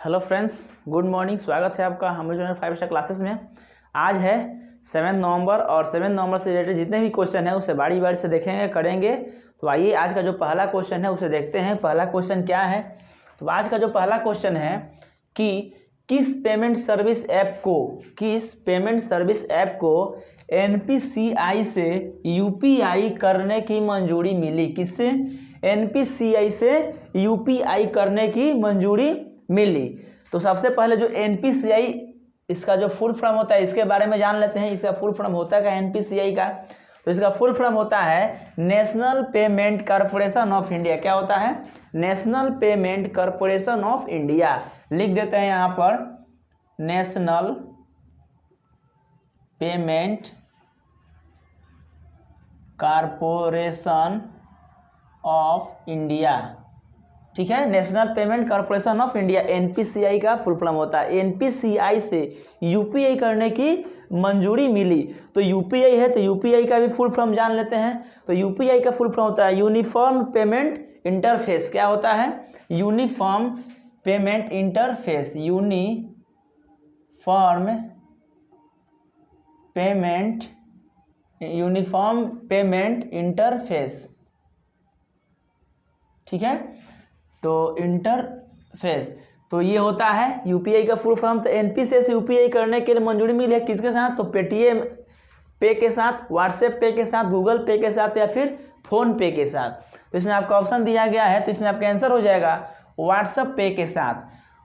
Hello friends, good morning. स्वागत है आपका हमारे जो 5 स्टार क्लासेस में। आज है 7 नवंबर और 7 नवंबर से रिलेटेड जितने भी क्वेश्चन है उसे बारी बारी से देखेंगे, करेंगे। तो आइए आज का जो पहला क्वेश्चन है उसे देखते हैं। पहला क्वेश्चन क्या है? तो आज का जो पहला क्वेश्चन है कि किस पेमेंट सर्विस ऐप को NPCI से UPI करने की मंजूरी मिली? किससे? NPCI से UPI करने की मंजूरी मिली। तो सबसे पहले जो NPCI, इसका जो फुल फॉर्म होता है इसके बारे में जान लेते हैं। इसका फुल फॉर्म होता है क्या NPCI का? तो इसका फुल फॉर्म होता है national payment corporation of India. क्या होता है? National payment corporation of India. लिख देते हैं यहाँ पर national payment corporation of India. ठीक है, national payment corporation of India NPCI का फुल फॉर्म होता है। NPCI से UPI करने की मंजूरी मिली। तो UPI है तो UPI का भी फुल फॉर्म जान लेते हैं। तो UPI का फुल फॉर्म होता है यूनिफॉर्म पेमेंट इंटरफेस। क्या होता है? Uniform payment interface. Uniform payment interface. ठीक है, तो इंटरफेस तो ये होता है UPI का फुल फॉर्म। तो NPCI से UPI करने के लिए मंजूरी मिली है किसके साथ? तो पेटीएम पे के साथ, व्हाट्सएप पे के साथ, गूगल पे के साथ या फिर फोन पे के साथ। तो इसमें आपका ऑप्शन दिया गया है, तो इसमें आपका आंसर हो जाएगा व्हाट्सएप पे के साथ।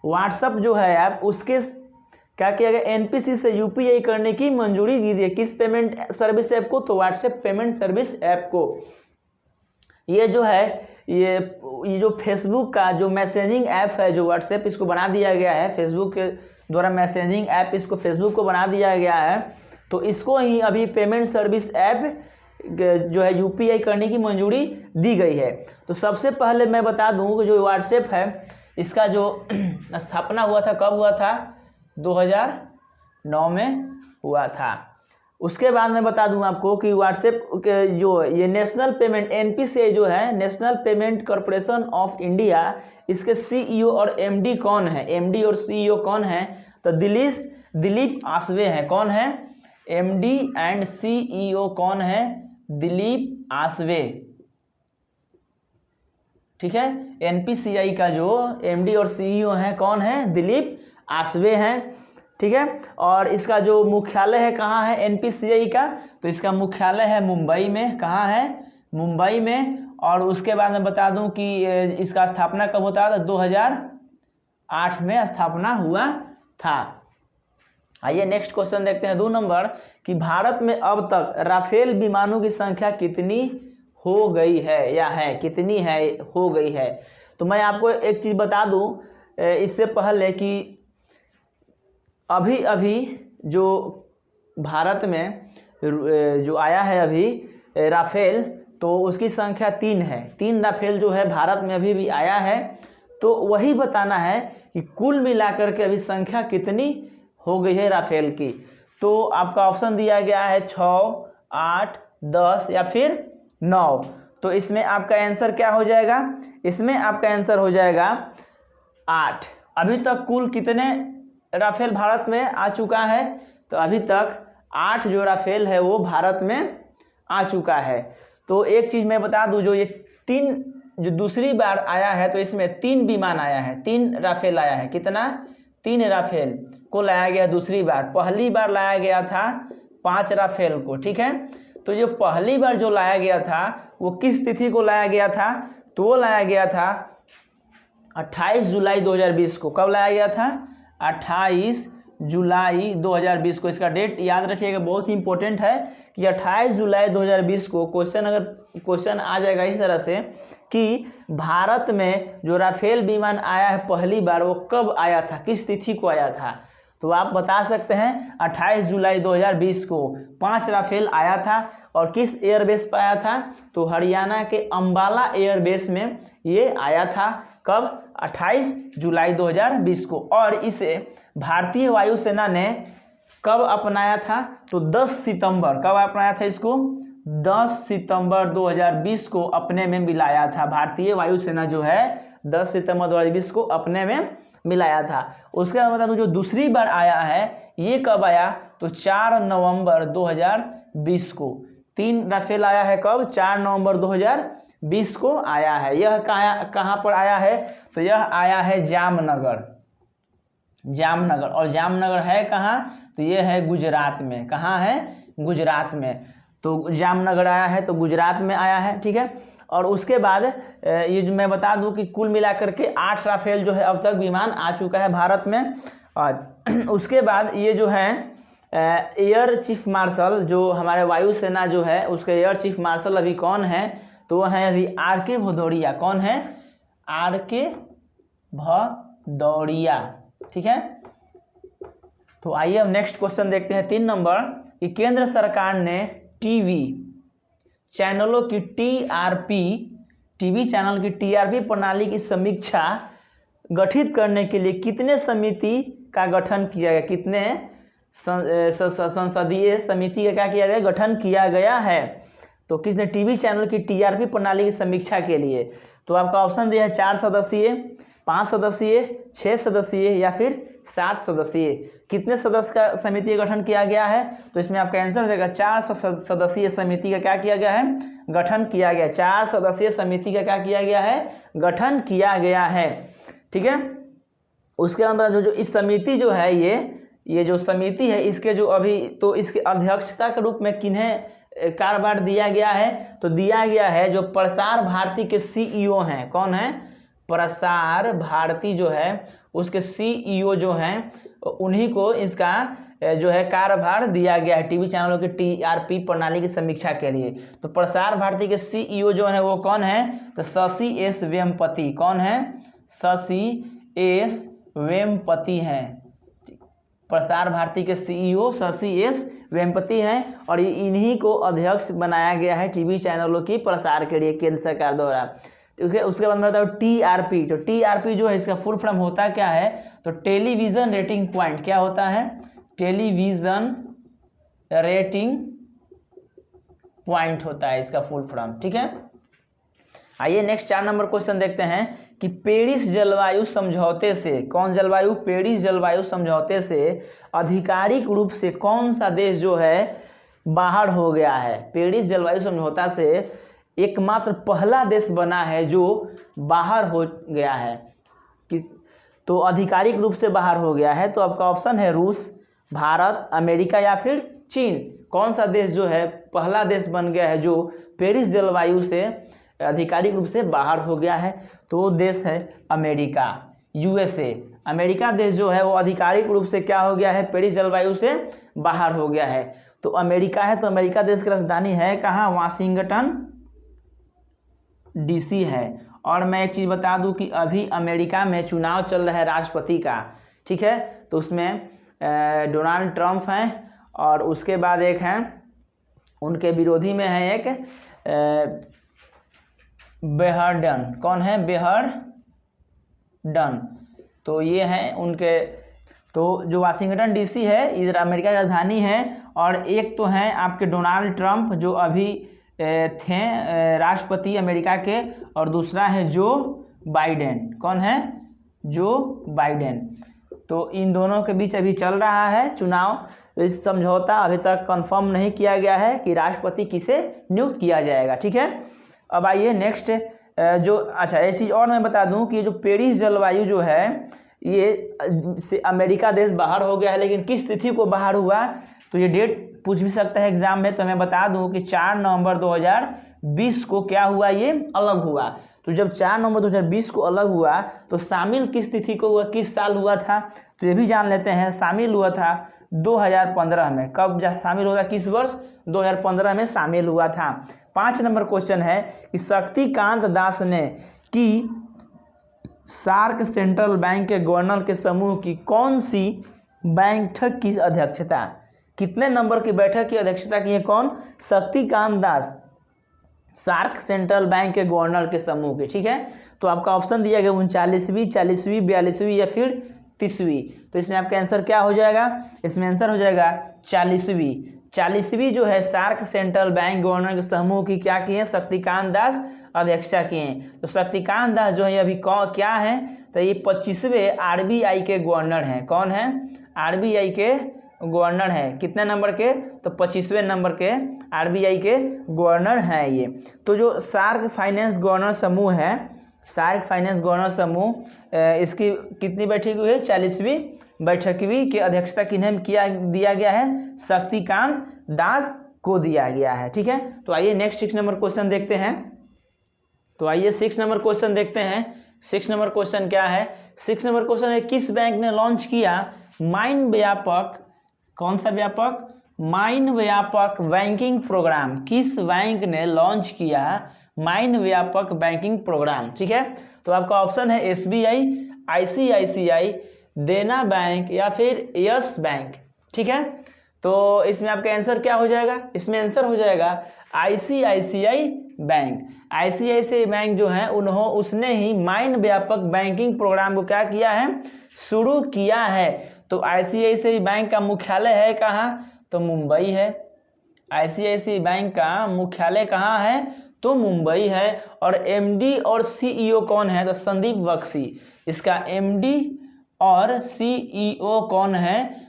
व्हाट्सएप जो है ऐप, उसके क्या किया गया? NPCI से UPI करने की मंजूरी दी है। किस पेमेंट सर्विस ऐप को? तो व्हाट्सएप पेमेंट सर्विस ऐप को। ये जो है ये जो फेसबुक का जो मैसेजिंग ऐप है, जो व्हाट्सएप, इसको बना दिया गया है फेसबुक के द्वारा। मैसेजिंग ऐप इसको फेसबुक को बना दिया गया है। तो इसको ही अभी पेमेंट सर्विस ऐप जो है UPI करने की मंजूरी दी गई है। तो सबसे पहले मैं बता दूं कि जो व्हाट्सएप है इसका जो स्थापना हुआ था, कब हुआ था? 2009 में हुआ था। उसके बाद मैं बता दूं आपको कि व्हाट्सएप के जो ये नेशनल पेमेंट NPCI जो है, national payment corporation of India, इसके CEO और MD कौन है? MD और CEO कौन है? तो दिलीप आसवे हैं। कौन है? MD एंड CEO कौन है? दिलीप आसवे। ठीक है, NPCI का जो MD और CEO हैं कौन है? दिलीप आसवे हैं। ठीक है, और इसका जो मुख्यालय है कहाँ है NPCI का? तो इसका मुख्यालय है मुंबई में। कहाँ है? मुंबई में। और उसके बाद मैं बता दूं कि इसका स्थापना कब होता था? 2008 में स्थापना हुआ था। आइए नेक्स्ट क्वेश्चन देखते हैं 2 नंबर, कि भारत में अब तक राफेल विमानों की संख्या कितनी हो गई है या है? कितनी है हो गई है? तो मैं आपको एक चीज़ बता दूं इससे पहले कि अभी जो भारत में जो आया है अभी राफेल, तो उसकी संख्या 3 है। 3 राफेल जो है भारत में अभी भी आया है। तो वही बताना है कि कुल मिलाकर के अभी संख्या कितनी हो गई है राफेल की। तो आपका ऑप्शन दिया गया है 6, 8, 10 या फिर 9। तो इसमें आपका आंसर क्या हो जाएगा? इसमें आपका आंसर हो जाएगा 8। अभी तक कुल कितने राफेल भारत में आ चुका है? तो अभी तक 8 जो राफेल है वो भारत में आ चुका है। तो एक चीज़ मैं बता दूं, जो ये 3 जो दूसरी बार आया है, तो इसमें 3 विमान आया है, 3 राफेल आया है। कितना? 3 राफेल को लाया गया दूसरी बार। पहली बार लाया गया था 5 राफेल को। ठीक है, तो जो पहली बार जो लाया गया था वो किस तिथि को लाया गया था? तो वो लाया गया था 28 जुलाई 2020 को। कब लाया गया था? 28 जुलाई 2020 को। इसका डेट याद रखिएगा, बहुत ही इंपॉर्टेंट है कि 28 जुलाई 2020 को क्वेश्चन आ जाएगा इस तरह से कि भारत में जो राफेल विमान आया है पहली बार, वो कब आया था, किस तिथि को आया था? तो आप बता सकते हैं 28 जुलाई 2020 को 5 राफेल आया था। और किस एयरबेस पर आया था? तो हरियाणा के अंबाला एयरबेस में ये आया था। कब? 28 जुलाई 2020 को। और इसे भारतीय वायुसेना ने कब अपनाया था? तो 10 सितंबर। कब अपनाया था इसको? 10 सितंबर 2020 को अपने में मिलाया था। भारतीय वायुसेना जो है 10 सितंबर 2020 को अपने में मिलाया था। उसके बाद बता दूं जो दूसरी बार आया है ये कब आया, तो 4 नवंबर 2020 को। 3 राफेल आया है कब, 4 नवंबर 2020 को आया है। यह कहाँ पर आया है, तो यह आया है जामनगर। जामनगर, और जामनगर है कहाँ, तो ये है गुजरात में। कहाँ है, गुजरात में। तो जामनगर आया है तो गुजरात में आया है, ठीक है। और उसके बाद ये जो मैं बता दूं कि कुल मिलाकर के 8 राफेल जो है अब तक विमान आ चुका है भारत में। और उसके बाद ये जो है एयर चीफ मार्शल, जो हमारे वायुसेना जो है उसके एयर चीफ मार्शल अभी कौन है, तो वह है अभी आर.के. भदौरिया। कौन है, आर.के. भदौरिया, ठीक है। तो आइए अब नेक्स्ट क्वेश्चन देखते हैं 3 नंबर, कि केंद्र सरकार ने टीवी चैनलों की टीवी चैनल की टीआरपी प्रणाली की समीक्षा गठित करने के लिए कितने समिति का गठन किया गया, कितने संसदीय समिति का क्या किया गया, गठन किया गया है। तो किसने, टीवी चैनल की टीआरपी प्रणाली की समीक्षा के लिए। तो आपका ऑप्शन दिया है 4 सदस्यीय, 5 सदस्यीय, 6 सदस्यीय या फिर 7 सदस्यीय। कितने सदस्य का समिति का गठन किया गया है, तो इसमें आपका आंसर हो जाएगा 4 सदस्यीय समिति का क्या किया गया है, गठन किया गया। 4 सदस्यीय समिति का क्या किया गया है, गठन किया गया है, ठीक है। उसके अंदर जो इस समिति जो है ये जो समिति है इसके जो अभी तो इसके अध्यक्षता के रूप में किन्हें कार्यभार दिया गया है, तो दिया गया है जो प्रसार भारती के सीईओ हैं। कौन है, प्रसार भारती जो है उसके सीईओ जो हैं उन्हीं को इसका जो है कार्यभार दिया गया है टीवी चैनलों की टीआरपी प्रणाली की समीक्षा के लिए। तो प्रसार भारती के सीईओ जो है वो कौन है, तो शशि एस वेम्पति। कौन है, शशि एस वेम्पति हैं। प्रसार भारती के सीईओ शशि एस वेम्पति हैं और इन्हीं को अध्यक्ष बनाया गया है टीवी चैनलों की प्रसार के लिए केंद्र सरकार द्वारा। उसके बाद मैं बताऊँ टीआरपी। तो टीआरपी जो है इसका फुल फॉर्म होता क्या है, तो टेलीविजन रेटिंग पॉइंट। क्या होता है, टेलीविजन रेटिंग पॉइंट होता है इसका फुल फॉर्म, ठीक है। आइए नेक्स्ट 4 नंबर क्वेश्चन देखते हैं कि पेरिस जलवायु समझौते से, कौन जलवायु, पेरिस जलवायु समझौते से आधिकारिक रूप से कौन सा देश जो है बाहर हो गया है। पेरिस जलवायु समझौता से एकमात्र पहला देश बना है जो बाहर हो गया है, तो आधिकारिक रूप से बाहर हो गया है। तो आपका ऑप्शन है रूस, भारत, अमेरिका या फिर चीन। कौन सा देश जो है पहला देश बन गया है जो पेरिस जलवायु से आधिकारिक रूप से बाहर हो गया है, तो वो देश है अमेरिका, यूएसए। अमेरिका देश जो है वो आधिकारिक रूप से क्या हो गया है, पेरिस जलवायु से बाहर हो गया है। तो अमेरिका है, तो अमेरिका देश की राजधानी है कहाँ, वाशिंगटन डीसी है। और मैं एक चीज़ बता दूं कि अभी अमेरिका में चुनाव चल रहा है राष्ट्रपति का, ठीक है। तो उसमें डोनाल्ड ट्रंप हैं और उसके बाद एक हैं उनके विरोधी में है एक बेहरडन। कौन है, बेहरडन। तो ये हैं उनके, तो जो वाशिंगटन डीसी है इधर अमेरिका की राजधानी है। और एक तो हैं आपके डोनाल्ड ट्रंप जो अभी थे राष्ट्रपति अमेरिका के, और दूसरा है जो बाइडेन। कौन है, जो बाइडेन। तो इन दोनों के बीच अभी चल रहा है चुनाव। इस समझौता अभी तक कंफर्म नहीं किया गया है कि राष्ट्रपति किसे नियुक्त किया जाएगा, ठीक है। अब आइए नेक्स्ट जो, अच्छा एक चीज़ और मैं बता दूं कि जो पेरिस जलवायु जो है ये से अमेरिका देश बाहर हो गया है, लेकिन किस तिथि को बाहर हुआ, तो ये डेट पूछ भी सकता है एग्जाम में। तो मैं बता दूं कि 4 नवंबर 2020 को क्या हुआ, ये अलग हुआ। तो जब 4 नवंबर 2020 को अलग हुआ तो शामिल किस तिथि को हुआ, किस साल हुआ था, तो ये भी जान लेते हैं। शामिल हुआ था 2015 में। कब शामिल होगा, किस वर्ष, 2015 में शामिल हुआ था। 5 नंबर क्वेश्चन है कि शक्तिकांत दास ने की सार्क सेंट्रल बैंक के गवर्नर के समूह की कौन सी बैठक की अध्यक्षता, कितने नंबर की बैठक की अध्यक्षता की है, कौन, Shaktikanta Das, SAARC central bank के गवर्नर के समूह के, ठीक है। तो आपका ऑप्शन दिया गया 39वीं, 40वीं, 42वीं या फिर 30वीं। तो इसमें आपका आंसर क्या हो जाएगा, इसमें आंसर हो जाएगा 40वीं। 40वीं जो है सार्क सेंट्रल बैंक गवर्नर के समूह की क्या की है, शक्तिकांत दास अध्यक्षता किए हैं। तो शक्तिकांत दास जो है अभी क्या है, तो ये 25वें आरबीआई के गवर्नर हैं। कौन है? आरबीआई के गवर्नर है। कितने नंबर के? तो 25वें नंबर के आरबीआई के गवर्नर हैं ये। तो जो सार्क फाइनेंस गवर्नर समूह है, सार्क फाइनेंस गवर्नर समूह, इसकी कितनी बैठक हुई है? 40वीं बैठकवी की अध्यक्षता किन्हें दिया गया है? शक्तिकांत दास को दिया गया है। ठीक है, तो आइए नेक्स्ट 6 नंबर क्वेश्चन देखते हैं। तो आइए 6 नंबर क्वेश्चन देखते हैं। 6 नंबर क्वेश्चन क्या है? 6 नंबर क्वेश्चन है, किस बैंक ने लॉन्च किया माइन व्यापक, कौन सा व्यापक? माइन व्यापक बैंकिंग प्रोग्राम। किस बैंक ने लॉन्च किया माइन व्यापक बैंकिंग प्रोग्राम? ठीक है, तो आपका ऑप्शन है एसबीआई, आईसीआईसीआई, देना बैंक या फिर यस बैंक। ठीक है, तो इसमें आपका आंसर क्या हो जाएगा? इसमें आंसर हो जाएगा आईसीआईसीआई बैंक। आईसीआईसीआई बैंक जो है उसने ही माइन व्यापक बैंकिंग प्रोग्राम को क्या किया है? शुरू किया है। तो आईसीआईसीआई बैंक का मुख्यालय है कहाँ? तो मुंबई है। आईसीआईसीआई बैंक का मुख्यालय कहाँ है? तो मुंबई है। और एमडी और सीईओ कौन है? तो संदीप बख्शी। इसका एमडी और सीईओ कौन है?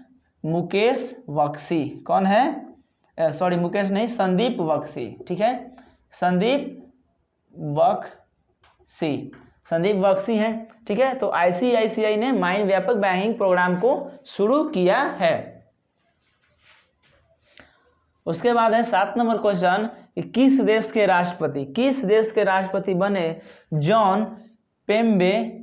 मुकेश बख्शी। कौन है? सॉरी, मुकेश नहीं, संदीप बख्शी। ठीक है, संदीप बख्शी, संदीप बख्शी हैं। ठीक है, तो आईसीआईसीआई ने माइन व्यापक बैंकिंग प्रोग्राम को शुरू किया है। उसके बाद है 7 नंबर क्वेश्चन, किस देश के राष्ट्रपति बने जॉन पेम्बे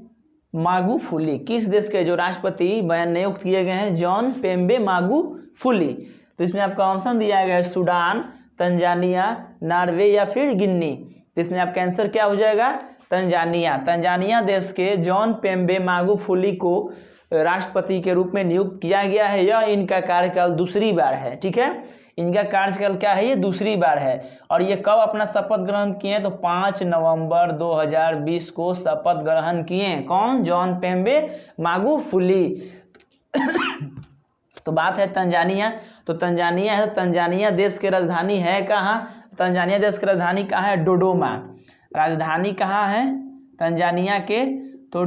मागुफुली? किस देश के जो राष्ट्रपति नियुक्त किए गए हैं? जॉन पेम्बे मागुफुली। तो इसमें आपका ऑप्शन दिया गया है सूडान, तंजानिया, नॉर्वे या फिर गिनी। तो इसमें आपका आंसर क्या हो जाएगा? तंजानिया। तंजानिया देश के जॉन पेम्बे मागुफुली को राष्ट्रपति के रूप में नियुक्त किया गया है। यह इनका कार्यकाल दूसरी बार है। ठीक है, इनका कार्यकाल क्या है? ये दूसरी बार है। और ये कब अपना शपथ ग्रहण किए? तो 5 नवंबर 2020 को शपथ ग्रहण किए। कौन? जॉन पेम्बे मागुफुली। तो बात है तंजानिया। तो तंजानिया है, तंजानिया देश की राजधानी है कहाँ? तंजानिया देश की राजधानी कहाँ है? डोडोमा। राजधानी कहाँ है तंजानिया के? तो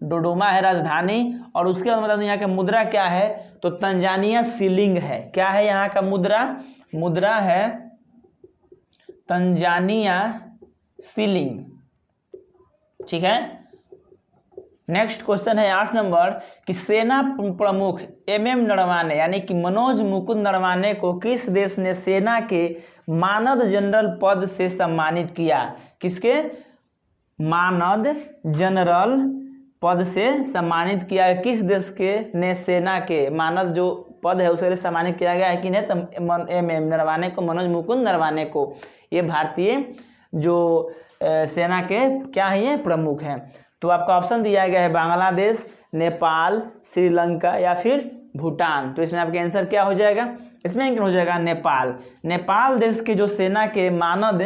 डोडोमा है राजधानी। और उसके बाद मतलब यहाँ का मुद्रा क्या है? तो तंजानिया शिलिंग है। क्या है यहाँ का मुद्रा? मुद्रा है तंजानिया शिलिंग। ठीक है, नेक्स्ट क्वेश्चन है 8 नंबर, कि सेना प्रमुख एमएम नरवाने यानी कि मनोज मुकुंद नरवाने को किस देश ने सेना के मानद जनरल पद से सम्मानित किया? किसके? मानद जनरल पद से सम्मानित किया है। किस देश के ने सेना के मानद जो पद है उसे सम्मानित किया गया है? किन्हें? तो एमएम नरवाने को, मनोज मुकुंद नरवाने को। ये भारतीय जो सेना के क्या है? ये प्रमुख हैं। तो आपका ऑप्शन दिया गया है बांग्लादेश, नेपाल, श्रीलंका या फिर भूटान। तो इसमें आपका आंसर क्या हो जाएगा? इसमें आंसर हो जाएगा नेपाल। नेपाल देश के जो सेना के मानद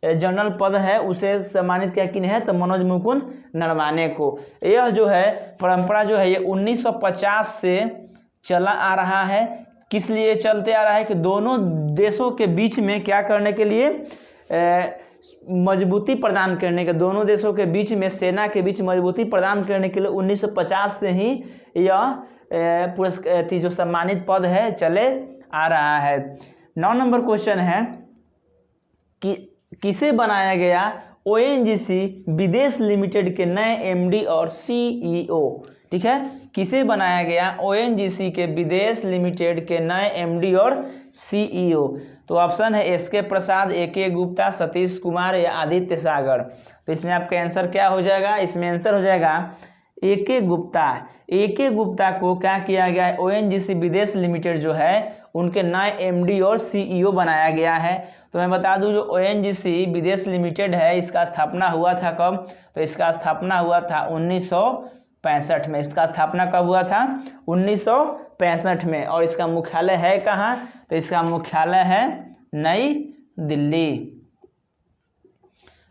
जनरल पद है उसे सम्मानित किया किन है? तो मनोज मुकुंद नरवाने को। यह जो है परंपरा जो है ये 1950 से चला आ रहा है। किस लिए चलते आ रहा है? कि दोनों देशों के बीच में क्या करने के लिए? मजबूती प्रदान करने के, दोनों देशों के बीच में सेना के बीच मजबूती प्रदान करने के लिए 1950 से ही यह पुरस्कार जो सम्मानित पद है चले आ रहा है। 9 नंबर क्वेश्चन है कि किसे बनाया गया ओएनजीसी विदेश लिमिटेड के नए एमडी और सीईओ? ठीक है, किसे बनाया गया ओएनजीसी के विदेश लिमिटेड के नए एमडी और सीईओ? तो ऑप्शन है एसके प्रसाद, एके गुप्ता, सतीश कुमार या आदित्य सागर। तो इसमें आपका आंसर क्या हो जाएगा? इसमें आंसर हो जाएगा एके गुप्ता। एके गुप्ता को क्या किया गया है? ओएनजीसी विदेश लिमिटेड जो है उनके नए एमडी और सीईओ बनाया गया है। तो मैं बता दूं जो ओएनजीसी विदेश लिमिटेड है इसका स्थापना हुआ था कब? तो इसका स्थापना हुआ था 1965 में। इसका स्थापना कब हुआ था? 1965 में। और इसका मुख्यालय है कहाँ? तो इसका मुख्यालय है नई दिल्ली।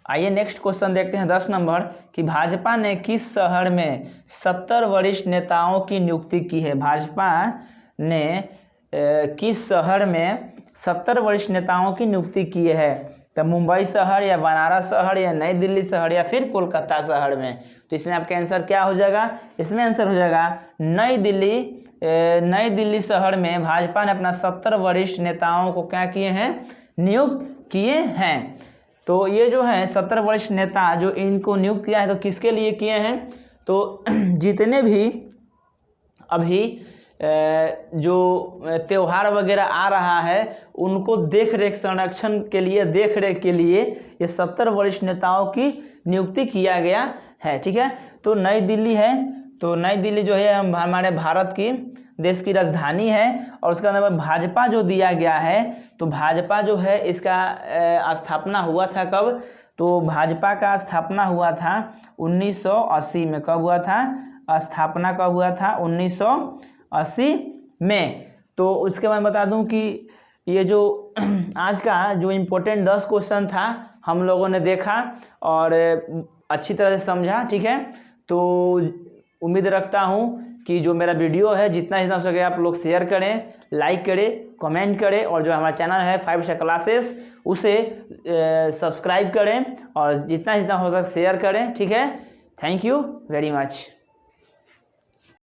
आइए नेक्स्ट क्वेश्चन देखते हैं 10 नंबर, कि भाजपा ने किस शहर में 70 वरिष्ठ नेताओं की नियुक्ति की है? भाजपा ने किस शहर में 70 वरिष्ठ नेताओं की नियुक्ति की है? तो मुंबई शहर या बनारस शहर या नई दिल्ली शहर या फिर कोलकाता शहर में। तो इसमें आपका आंसर क्या हो जाएगा, इसमें आंसर हो जाएगा नई दिल्ली शहर में भाजपा ने अपना 70 वरिष्ठ नेताओं को क्या किए हैं, नियुक्त किए हैं। तो ये जो है 70 वरिष्ठ नेता जो इनको नियुक्त किया है, तो किसके लिए किए हैं, तो जितने भी अभी जो त्यौहार वगैरह आ रहा है उनको देख रेख संरक्षण के लिए, देख रेख के लिए ये 70 वरिष्ठ नेताओं की नियुक्ति किया गया है। ठीक है, तो नई दिल्ली है, तो नई दिल्ली जो है हमारे भारत की देश की राजधानी है। और उसका नाम भाजपा जो दिया गया है, तो भाजपा जो है इसका स्थापना हुआ था कब, तो भाजपा का स्थापना हुआ था 1980 में। कब हुआ था, स्थापना कब हुआ था, 1980 में। तो उसके बाद बता दूं कि ये जो आज का जो इम्पोर्टेंट 10 क्वेश्चन था हम लोगों ने देखा और अच्छी तरह से समझा। ठीक है, तो उम्मीद रखता हूँ कि जो मेरा वीडियो है जितना हो सके आप लोग शेयर करें, लाइक करें, कमेंट करें, और जो हमारा चैनल है 5 स्टार क्लासेस उसे सब्सक्राइब करें और जितना हो सके शेयर करें। ठीक है, थैंक यू वेरी मच।